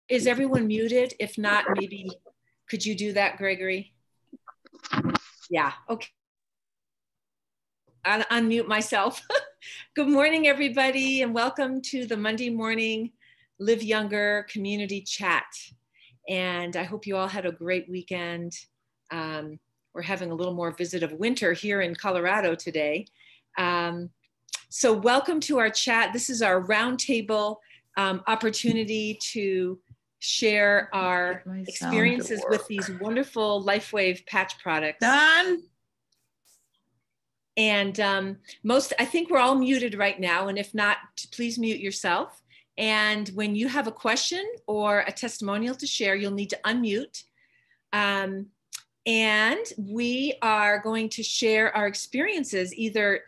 Is everyone muted? If not, maybe could you do that, Gregory? Yeah, okay. I'll unmute myself. Good morning, everybody, and welcome to the Monday morning Live Younger community chat. And I hope you all had a great weekend. We're having a little more visit of winter here in Colorado today. So welcome to our chat. This is our roundtable opportunity to share our experiences with these wonderful LifeWave patch products. Done. And I think we're all muted right now. And if not, please mute yourself. And when you have a question or a testimonial to share, you'll need to unmute. And we are going to share our experiences, either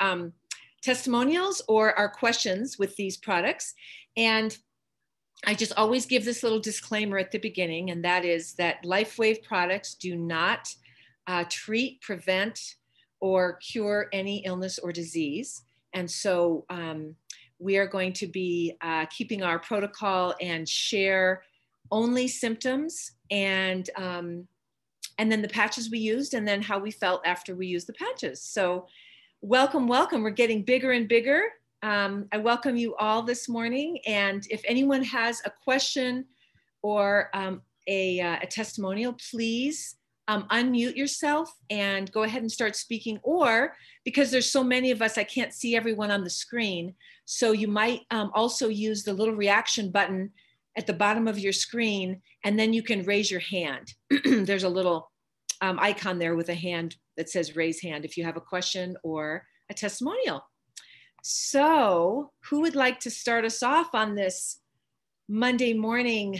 testimonials or our questions with these products. And I just always give this little disclaimer at the beginning, and that is that LifeWave products do not treat, prevent, or cure any illness or disease. And so we are going to be keeping our protocol and share only symptoms and then the patches we used and then how we felt after we used the patches. So welcome, welcome. We're getting bigger and bigger. I welcome you all this morning. And if anyone has a question or a testimonial, please unmute yourself and go ahead and start speaking. Or because there's so many of us, I can't see everyone on the screen. So you might also use the little reaction button at the bottom of your screen, and then you can raise your hand. There's a little icon there with a hand that says raise hand if you have a question or a testimonial. So who would like to start us off on this Monday morning,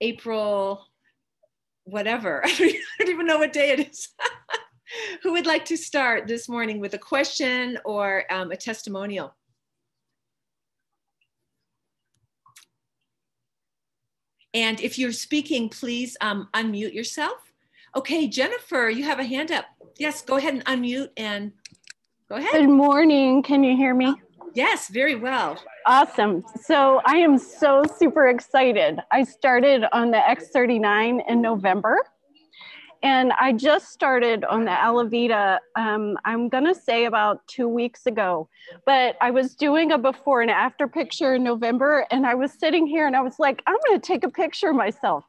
April, whatever? I don't even know what day it is. Who would like to start this morning with a question or a testimonial? And if you're speaking, please unmute yourself. Okay, Jennifer, you have a hand up. Yes, go ahead and unmute and go ahead. Good morning. Can you hear me? Yes, very well. Awesome. So I am so super excited. I started on the X39 in November, and I just started on the Alavita, I'm going to say about 2 weeks ago, but I was doing a before and after picture in November, and I was sitting here and I was like, I'm going to take a picture of myself.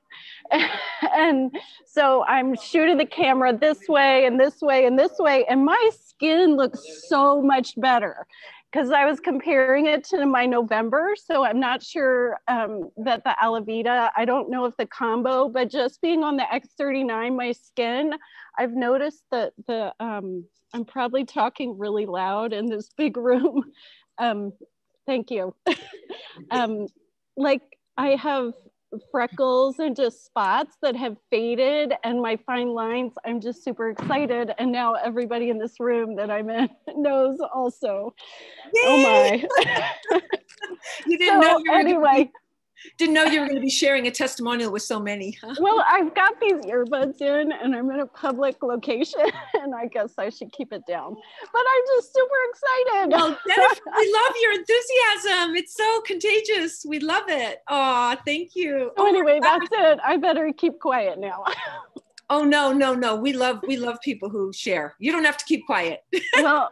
And so I'm shooting the camera this way and this way and this way, and my skin looks so much better because I was comparing it to my November. So I'm not sure that the Alavita, I don't know if the combo, but just being on the X39, my skin, I've noticed that I'm probably talking really loud in this big room. Thank you. Like I have freckles and just spots that have faded, and my fine lines. I'm just super excited, and now everybody in this room that I'm in knows also. Yay! Oh my. You didn't know you were didn't know you were going to be sharing a testimonial with so many, huh? Well, I've got these earbuds in and I'm in a public location, and I guess I should keep it down. But I'm just super excited. Well, Jennifer, we love your enthusiasm. It's so contagious. We love it. Oh, thank you. So anyway, that's it. I better keep quiet now. Oh, no, no, no. We love people who share. You don't have to keep quiet. Well,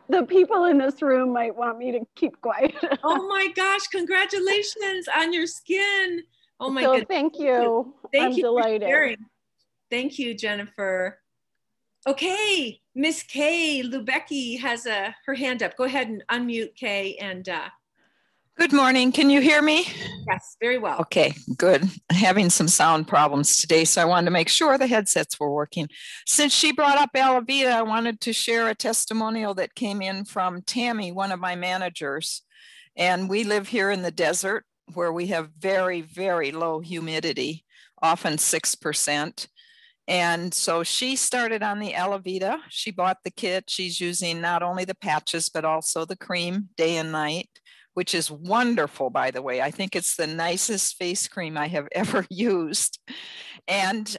the people in this room might want me to keep quiet. Oh my gosh, congratulations on your skin. Oh my goodness. Thank you. I'm delighted. Thank you, Jennifer. Okay, Miss Kay Lubecki has her hand up. Go ahead and unmute, Kay, and Good morning. Can you hear me? Yes, very well. Okay, good. I'm having some sound problems today, so I wanted to make sure the headsets were working. Since she brought up Alavita, I wanted to share a testimonial that came in from Tammy, one of my managers. And we live here in the desert where we have very, very low humidity, often 6%. And so she started on the Alavita. She bought the kit. She's using not only the patches, but also the cream day and night, which is wonderful, by the way. I think it's the nicest face cream I have ever used. And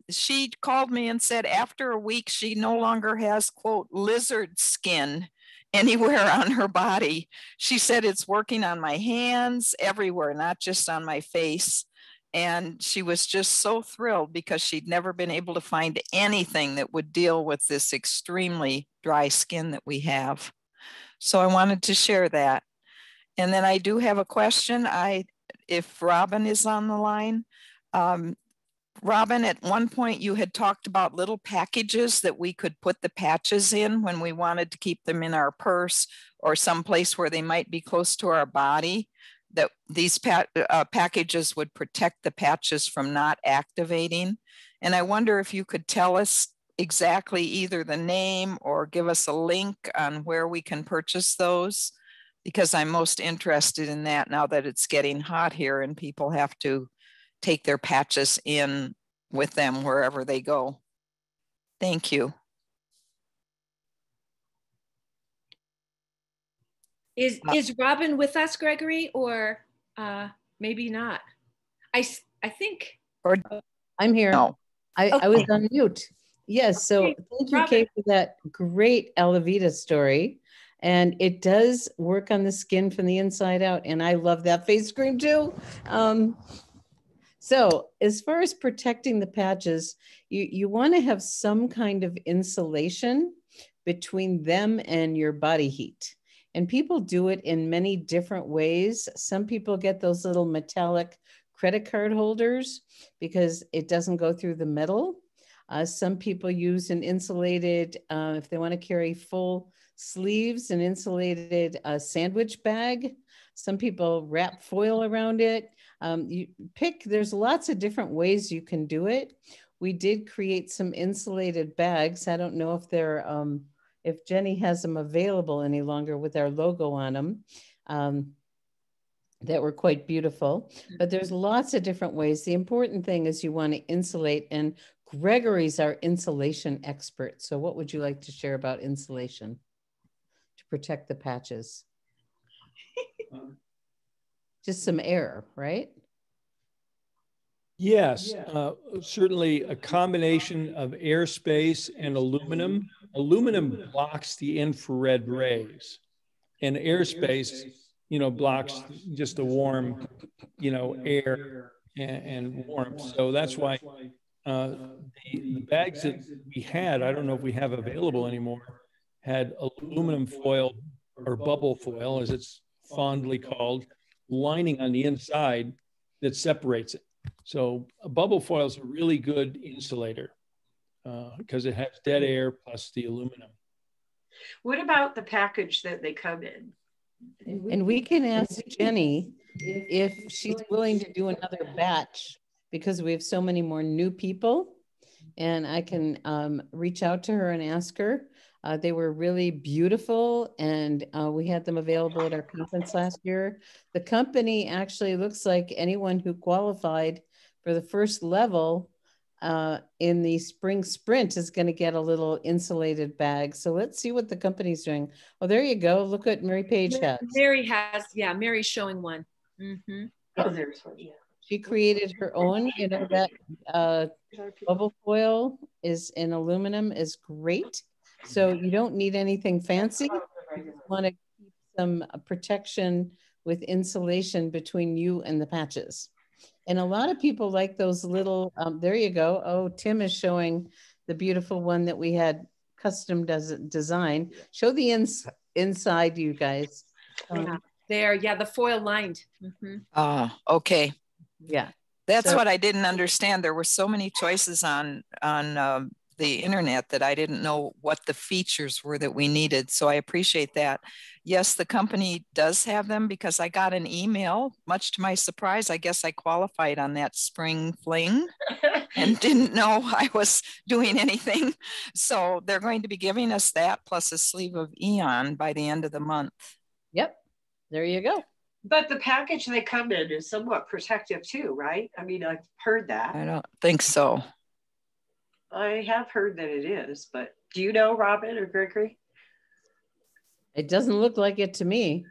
she called me and said after a week, she no longer has, quote, lizard skin anywhere on her body. She said it's working on my hands, everywhere, not just on my face. And she was just so thrilled because she'd never been able to find anything that would deal with this extremely dry skin that we have. So I wanted to share that. And then I do have a question. If Robin is on the line. Robin, at one point you had talked about little packages that we could put the patches in when we wanted to keep them in our purse or someplace where they might be close to our body, that these packages would protect the patches from not activating. And I wonder if you could tell us exactly either the name or give us a link on where we can purchase those, because I'm most interested in that now that it's getting hot here and people have to take their patches in with them wherever they go. Thank you. Is Robin with us, Gregory, or maybe not? I think. Or I'm here. no. I was on mute. Yes, so Okay, thank you, Robin. Kate, for that great Alavita story. And it does work on the skin from the inside out. And I love that face cream too. So as far as protecting the patches, you want to have some kind of insulation between them and your body heat. And people do it in many different ways. Some people get those little metallic credit card holders because it doesn't go through the metal. Some people use an insulated, if they want to carry full sleeves, an insulated sandwich bag. Some people wrap foil around it. You pick, there's lots of different ways you can do it. We did create some insulated bags. I don't know if they're, if Jenny has them available any longer with our logo on them. That were quite beautiful, but there's lots of different ways. The important thing is you want to insulate, and Gregory's our insulation expert. So what would you like to share about insulation to protect the patches? Just some air, right? Yes, certainly a combination of airspace and aluminum. Aluminum blocks the infrared rays, and airspace, blocks just the warm, air and warmth. So that's why the bags that we had, I don't know if we have available anymore, had aluminum foil or bubble foil, as it's fondly called, lining on the inside that separates it. So a bubble foil is a really good insulator because it has dead air plus the aluminum. What about the package that they come in? And we can ask Jenny if she's willing to do another batch because we have so many more new people. And I can reach out to her and ask her. They were really beautiful, and we had them available at our conference last year. The company actually looks like anyone who qualified for the first level in the spring sprint is going to get a little insulated bag. So let's see what the company's doing. Oh, there you go. Look what Mary Page has. Mary has, yeah, Mary's showing one. Mm-hmm. Oh, there's one, yeah. She created her own, that bubble foil is in aluminum is great. So you don't need anything fancy. You just want to keep some protection with insulation between you and the patches. And a lot of people like those little, there you go. Oh, Tim is showing the beautiful one that we had custom design. Show the inside, you guys. There, yeah, the foil lined. Mm-hmm. Okay. Yeah. That's what I didn't understand. There were so many choices on the internet that I didn't know what the features were that we needed. So I appreciate that. Yes, the company does have them because I got an email, much to my surprise. I guess I qualified on that spring fling and didn't know I was doing anything. So they're going to be giving us that plus a sleeve of Eon by the end of the month. Yep. There you go. But the package they come in is somewhat protective too, right? I mean, I've heard that. I don't think so. I have heard that it is, but do you know, Robin or Gregory? It doesn't look like it to me.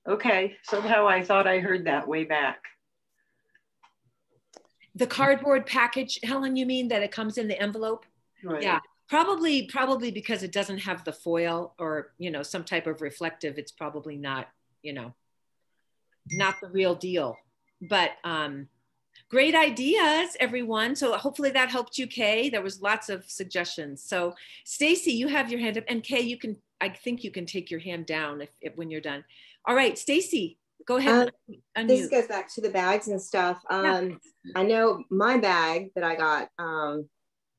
Okay, somehow I thought I heard that way back. The cardboard package, Helen, you mean that it comes in the envelope? Right. Yeah, Probably because it doesn't have the foil or, you know, some type of reflective. It's probably not, you know, not the real deal. But great ideas, everyone. So hopefully that helped you, Kay. There was lots of suggestions. So Stacy, you have your hand up, and Kay, you can, I think you can take your hand down if when you're done. All right, Stacy, go ahead. This goes back to the bags and stuff. Yeah. I know my bag that I got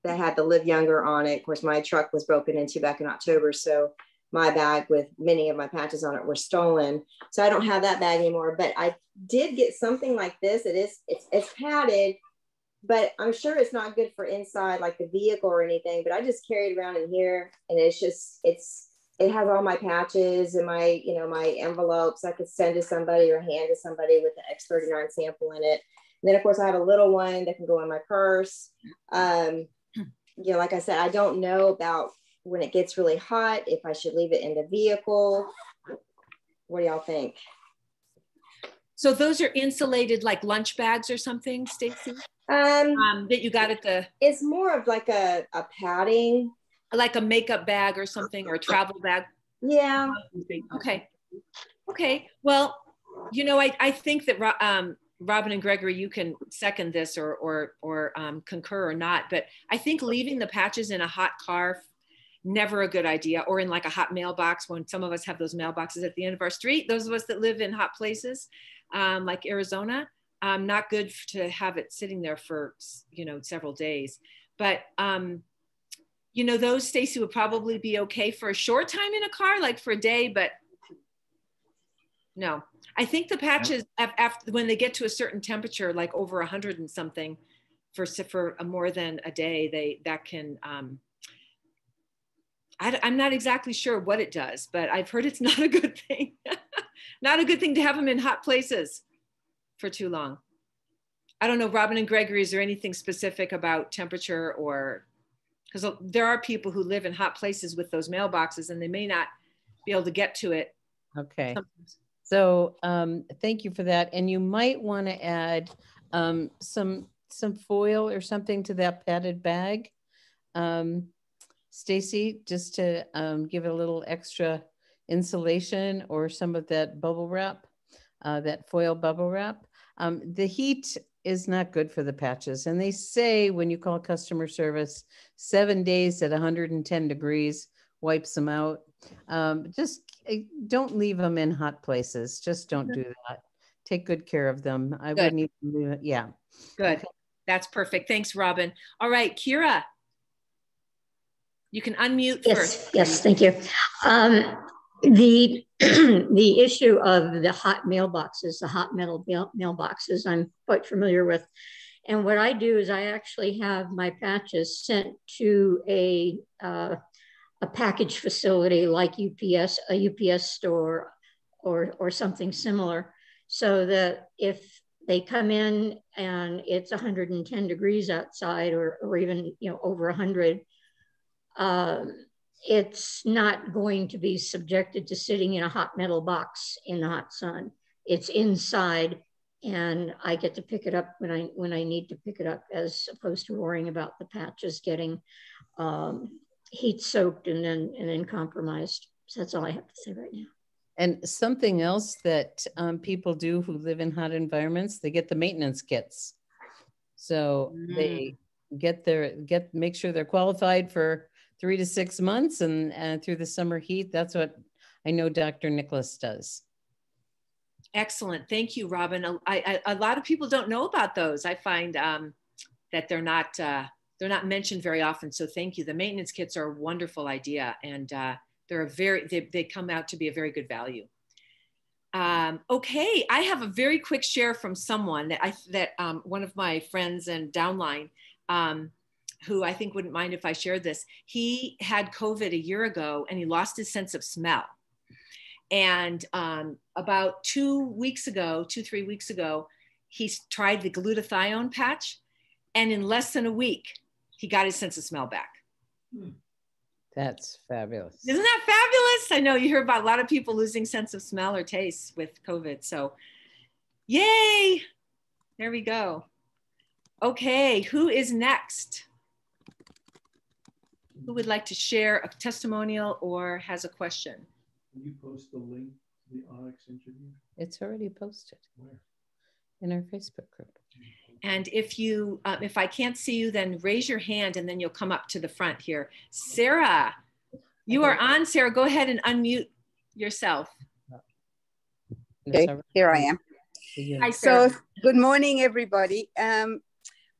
that had the Live Younger on it. Of course, my truck was broken into back in October. So my bag with many of my patches on it were stolen. So I don't have that bag anymore, but I did get something like this. It's padded, but I'm sure it's not good for inside like the vehicle or anything, but I just carry it around in here, and it has all my patches and my, you know, my envelopes I could send to somebody or hand to somebody with the X39 sample in it. And then of course I have a little one that can go in my purse. You know, like I said, I don't know about when it gets really hot, if I should leave it in the vehicle. What do y'all think? So those are insulated like lunch bags or something, Stacy? That you got at the... It's more of like a padding. Like a makeup bag or something, or a travel bag? Yeah. Okay. Okay. Well, you know, I think that Robin and Gregory, you can second this or concur or not, but I think leaving the patches in a hot car, never a good idea, or in like a hot mailbox, when some of us have those mailboxes at the end of our street, those of us that live in hot places like Arizona, not good to have it sitting there for, you know, several days. But, you know, those, Stacy, would probably be okay for a short time in a car, like for a day, but no. I think the patches, after when they get to a certain temperature, like over 100 and something, for more than a day, that can, I'm not exactly sure what it does, but I've heard it's not a good thing. Not a good thing to have them in hot places for too long. I don't know, Robin and Gregory, is there anything specific about temperature, or, because there are people who live in hot places with those mailboxes and they may not be able to get to it. Okay. Sometimes. So thank you for that. And you might want to add some foil or something to that padded bag, Stacy, just to give it a little extra insulation, or some of that bubble wrap, that foil bubble wrap. The heat is not good for the patches. And they say when you call customer service, 7 days at 110 degrees wipes them out. Just don't leave them in hot places. Just don't do that. Take good care of them. I wouldn't even leave it. Yeah. Good. Okay. That's perfect. Thanks, Robin. All right, Kira, you can unmute first. Yes, thank you. The the issue of the hot mailboxes, the hot metal mailboxes, I'm quite familiar with. And what I do is I actually have my patches sent to a package facility like UPS, a UPS store, or something similar, so that if they come in and it's 110 degrees outside, or even, you know, over 100, it's not going to be subjected to sitting in a hot metal box in the hot sun. It's inside, and I get to pick it up when I need to pick it up, as opposed to worrying about the patches getting heat soaked and then compromised. So that's all I have to say right now. And something else that people do who live in hot environments, they get the maintenance kits. So they make sure they're qualified for 3 to 6 months, and through the summer heat. That's what I know Dr. Nicholas does. Excellent. Thank you, Robin. A lot of people don't know about those. I find that they're not mentioned very often. So thank you. The maintenance kits are a wonderful idea, and they come out to be a very good value. Okay, I have a very quick share from someone that one of my friends and downline, who I think wouldn't mind if I shared this. He had COVID a year ago, and he lost his sense of smell. And about 3 weeks ago, he tried the glutathione patch, and in less than a week, he got his sense of smell back. That's fabulous. Isn't that fabulous? I know you hear about a lot of people losing sense of smell or taste with COVID. So yay, there we go. Okay, who is next? Who would like to share a testimonial or has a question? Can you post the link to the Onyx interview? It's already posted. Where? In our Facebook group. And if you, if I can't see you, then raise your hand and then you'll come up to the front here. Sarah, you are on, Sarah. Go ahead and unmute yourself. Okay, here I am. Hi, Sarah. So, good morning, everybody. I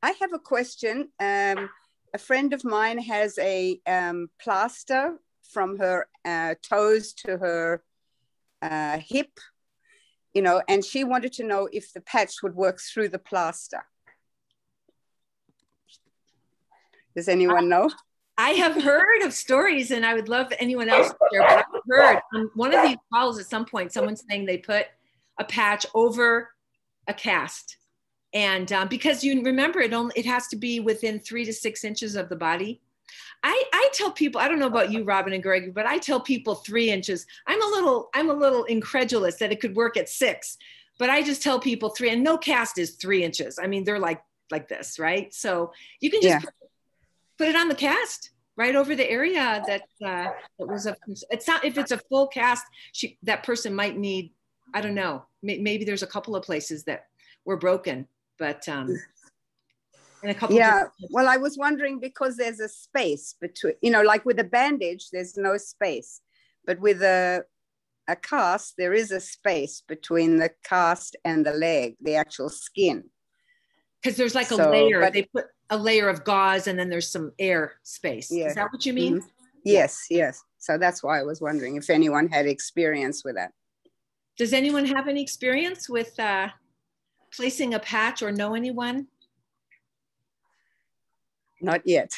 have a question. A friend of mine has a plaster from her toes to her hip, you know, and she wanted to know if the patch would work through the plaster. Does anyone know? I have heard of stories, and I would love anyone else to share, but I've heard on one of these calls at some point, someone saying they put a patch over a cast. And because you remember, it has to be within 3 to 6 inches of the body. I tell people, I don't know about you, Robin and Greg, but I tell people 3 inches. I'm a little incredulous that it could work at 6, but I just tell people 3, and no cast is 3 inches. I mean, they're like this, right? So you can just put it on the cast right over the area that was it's not, if it's a full cast, that person might need, I don't know, maybe there's a couple of places that were broken, but in a couple. Yeah, well, I was wondering because there's a space between, you know, like with a bandage, there's no space, but with a cast, there is a space between the cast and the leg, the actual skin. Because there's like a layer, they put a layer of gauze and then there's some air space. Yeah. Is that what you mean? Mm-hmm. Yes, yes. So that's why I was wondering if anyone had experience with that. Does anyone have any experience with placing a patch or know anyone? Not yet.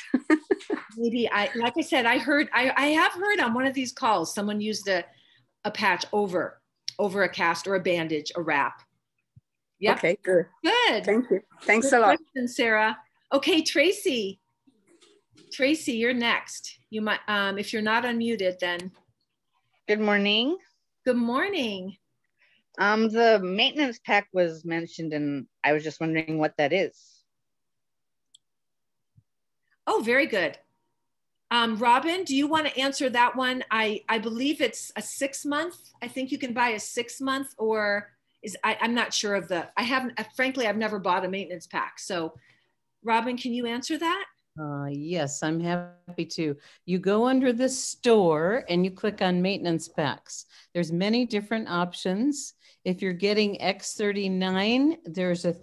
Maybe like I said, I have heard on one of these calls, someone used a patch over a cast or a bandage, a wrap. Yep. Okay, good. Good. Thank you. Thanks good a lot. Question, Sarah. Okay, Tracy. Tracy, you're next. You might, if you're not unmuted, then. Good morning. Good morning. The maintenance pack was mentioned, and I was just wondering what that is. Oh, very good. Robin, do you want to answer that one? I believe it's a 6-month. I think you can buy a 6-month, or I'm not sure of the, frankly, I've never bought a maintenance pack. So Robin, can you answer that? Yes, I'm happy to. You go under the store and you click on maintenance packs. There's many different options. If you're getting X39, there's a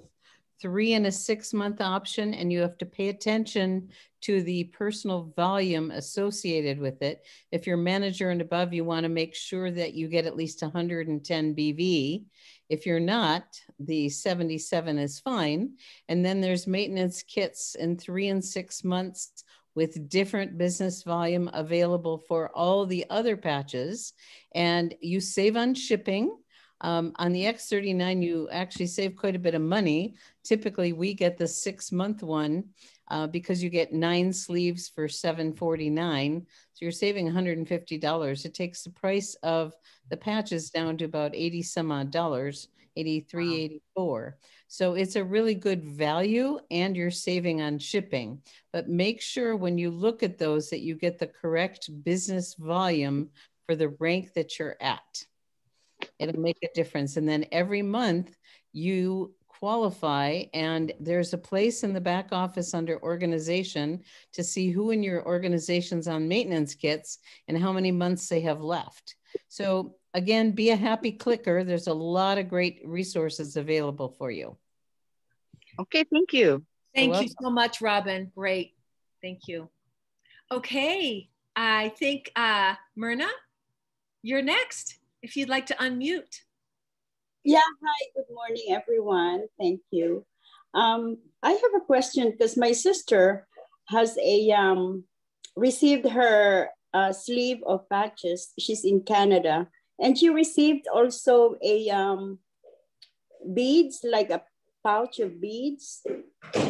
3 and a 6-month option, and you have to pay attention to the personal volume associated with it. If you're manager and above, you want to make sure that you get at least 110 BV. If you're not, the 77 is fine. And then there's maintenance kits in 3 and 6 months with different business volume available for all the other patches. And you save on shipping. On the X39, you actually save quite a bit of money. Typically, we get the 6-month one because you get 9 sleeves for $749. So you're saving $150. It takes the price of the patches down to about 80 some odd dollars, 83, 84. So it's a really good value, and you're saving on shipping. But make sure when you look at those that you get the correct business volume for the rank that you're at. It'll make a difference. And then every month you qualify, and there's a place in the back office under organization to see who in your organization's on maintenance kits and how many months they have left. So again, be a happy clicker. There's a lot of great resources available for you. Okay, thank you. Thank you so much, Robin. Great. Thank you. Okay, I think Myrna, you're next. If you'd like to unmute. Yeah, hi, good morning, everyone. Thank you. I have a question because my sister has received her sleeve of patches. She's in Canada, and she received also a beads, like a pouch of beads.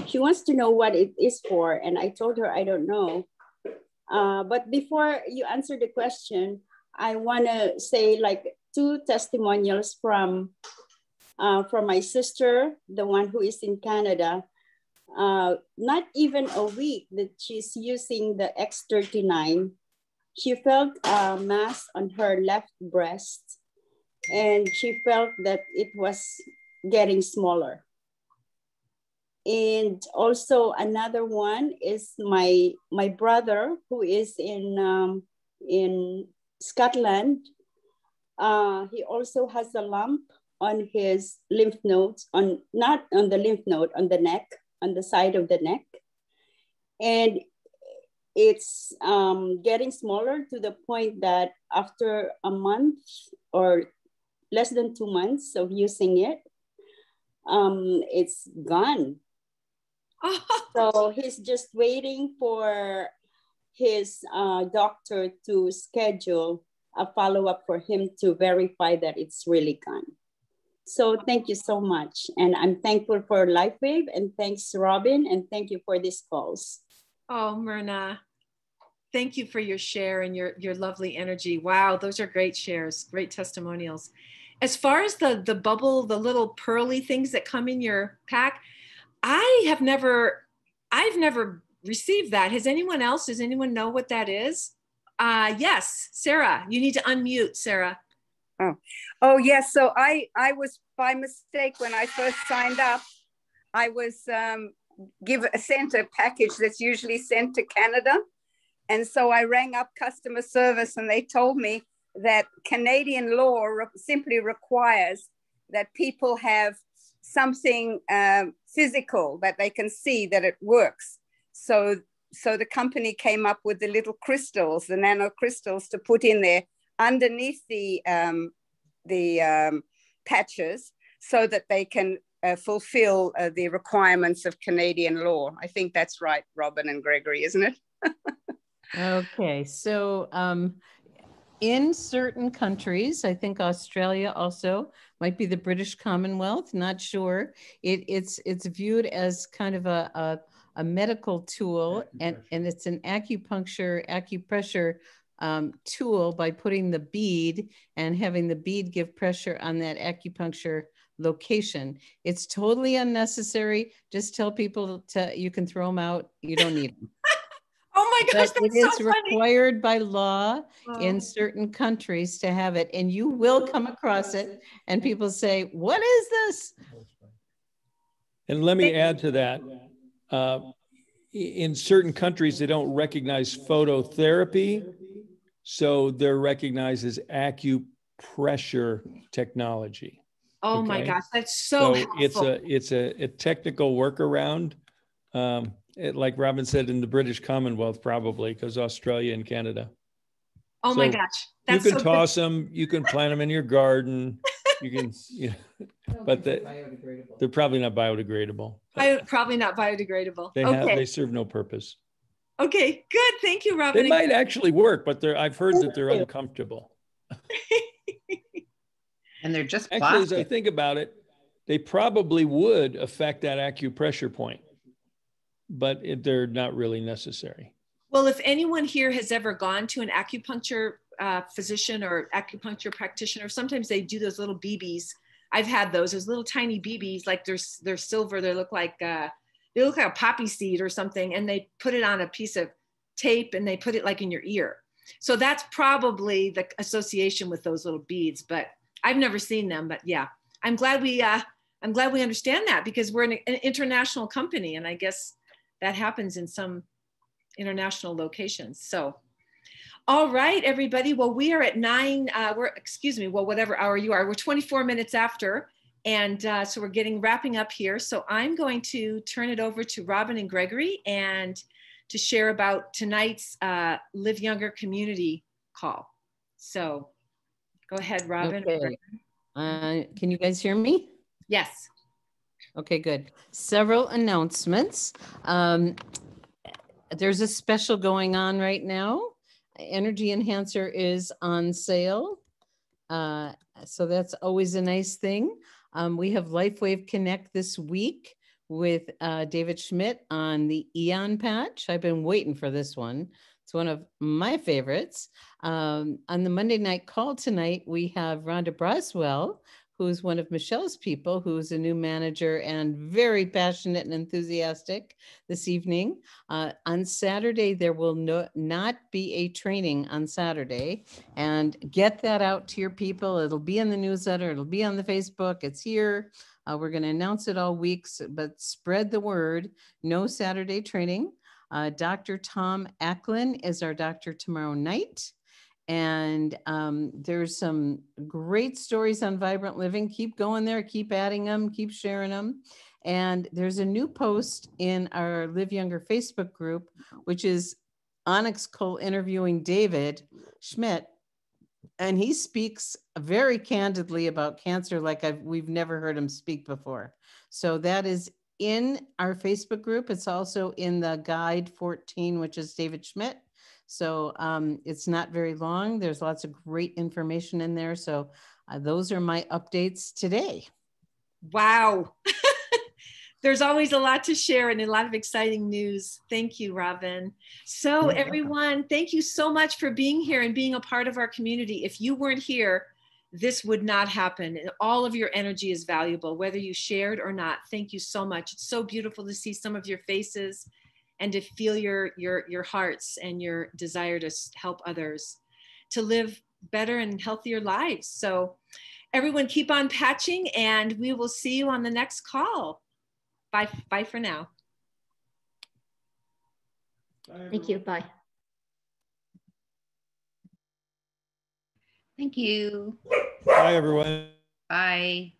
She wants to know what it is for, and I told her I don't know. But before you answer the question, I want to say like 2 testimonials from my sister, the one who is in Canada. not even a week that she's using the X39, she felt a mass on her left breast, and she felt that it was getting smaller. And also another one is my brother, who is in Scotland. He also has a lump on his lymph nodes, not on the lymph node, on the neck, on the side of the neck. And it's getting smaller to the point that after a month or less than 2 months of using it, it's gone. So he's just waiting for his doctor to schedule a follow-up for him to verify that it's really gone. So thank you so much. And I'm thankful for LifeWave, and thanks, Robin, and thank you for these calls. Oh, Myrna, thank you for your share and your lovely energy. Wow, those are great shares, great testimonials. As far as the bubble, the little pearly things that come in your pack, I've never received that. Has anyone else? Does anyone know what that is? Yes, Sarah, you need to unmute, Sarah. Oh yes. So I was by mistake when I first signed up. I was sent a package that's usually sent to Canada, and so I rang up customer service, and they told me that Canadian law simply requires that people have something physical that they can see that it works. So the company came up with the little crystals, the nano crystals, to put in there underneath the patches, so that they can fulfill the requirements of Canadian law. I think that's right, Robin and Gregory, isn't it? Okay, so in certain countries, I think Australia also, might be the British Commonwealth, not sure. It's viewed as kind of a medical tool, and it's an acupressure tool by putting the bead and having the bead give pressure on that acupuncture location. It's totally unnecessary. Just tell people you can throw them out. You don't need them. Oh my gosh, but it is required by law in certain countries to have it, and you will come across it and people say, what is this? And let me add to that. In certain countries, they don't recognize phototherapy, so they're recognized as acupressure technology. Oh my gosh, that's so helpful. It's a technical workaround. Like Robin said, in the British Commonwealth, probably, because Australia and Canada. Oh my gosh. That's you can toss them, you can plant them in your garden, you can, but they're probably not biodegradable. Probably not biodegradable. They serve no purpose. Okay, good. Thank you, Robin. They might actually work, but I've heard that they're uncomfortable. And they're just plastic. Actually, as I think about it, they probably would affect that acupressure point, but they're not really necessary. Well, if anyone here has ever gone to an acupuncture physician or acupuncture practitioner, sometimes they do those little BBs. I've had those little tiny BBs, like they're silver. They look like a poppy seed or something, and they put it on a piece of tape and they put it like in your ear. So that's probably the association with those little beads, but I've never seen them. But yeah, I'm glad we understand that, because we're an international company, and I guess that happens in some international locations. So, all right, everybody. Well, we are at whatever hour you are. We're 24 minutes after, and so we're wrapping up here. So I'm going to turn it over to Robin and Gregory and to share about tonight's Live Younger community call. So go ahead, Robin. Okay. Can you guys hear me? Yes. Okay, good. Several announcements. There's a special going on right now. Energy Enhancer is on sale. So that's always a nice thing. We have LifeWave Connect this week with David Schmidt on the Eon patch. I've been waiting for this one. It's one of my favorites. On the Monday night call tonight, we have Rhonda Braswell who's one of Michelle's people, who's a new manager and very passionate and enthusiastic this evening. On Saturday, there will not be a training on Saturday, and get that out to your people. It'll be in the newsletter. It'll be on the Facebook. It's here. We're going to announce it all weeks, but spread the word. No Saturday training. Dr. Tom Acklin is our doctor tomorrow night. And there's some great stories on Vibrant Living. Keep going there, keep adding them, keep sharing them. And there's a new post in our Live Younger Facebook group, which is Onyx Cole interviewing David Schmidt. And he speaks very candidly about cancer like we've never heard him speak before. So that is in our Facebook group. It's also in the Guide 14, which is David Schmidt. So it's not very long. There's lots of great information in there. So those are my updates today. Wow. There's always a lot to share and a lot of exciting news. Thank you, Robin. So everyone, thank you so much for being here and being a part of our community. If you weren't here, this would not happen. All of your energy is valuable, whether you shared or not. Thank you so much. It's so beautiful to see some of your faces and to feel your hearts and your desire to help others to live better and healthier lives. So everyone keep on patching, and we will see you on the next call. Bye for now. Thank you. Bye. Thank you. Bye, everyone. Bye.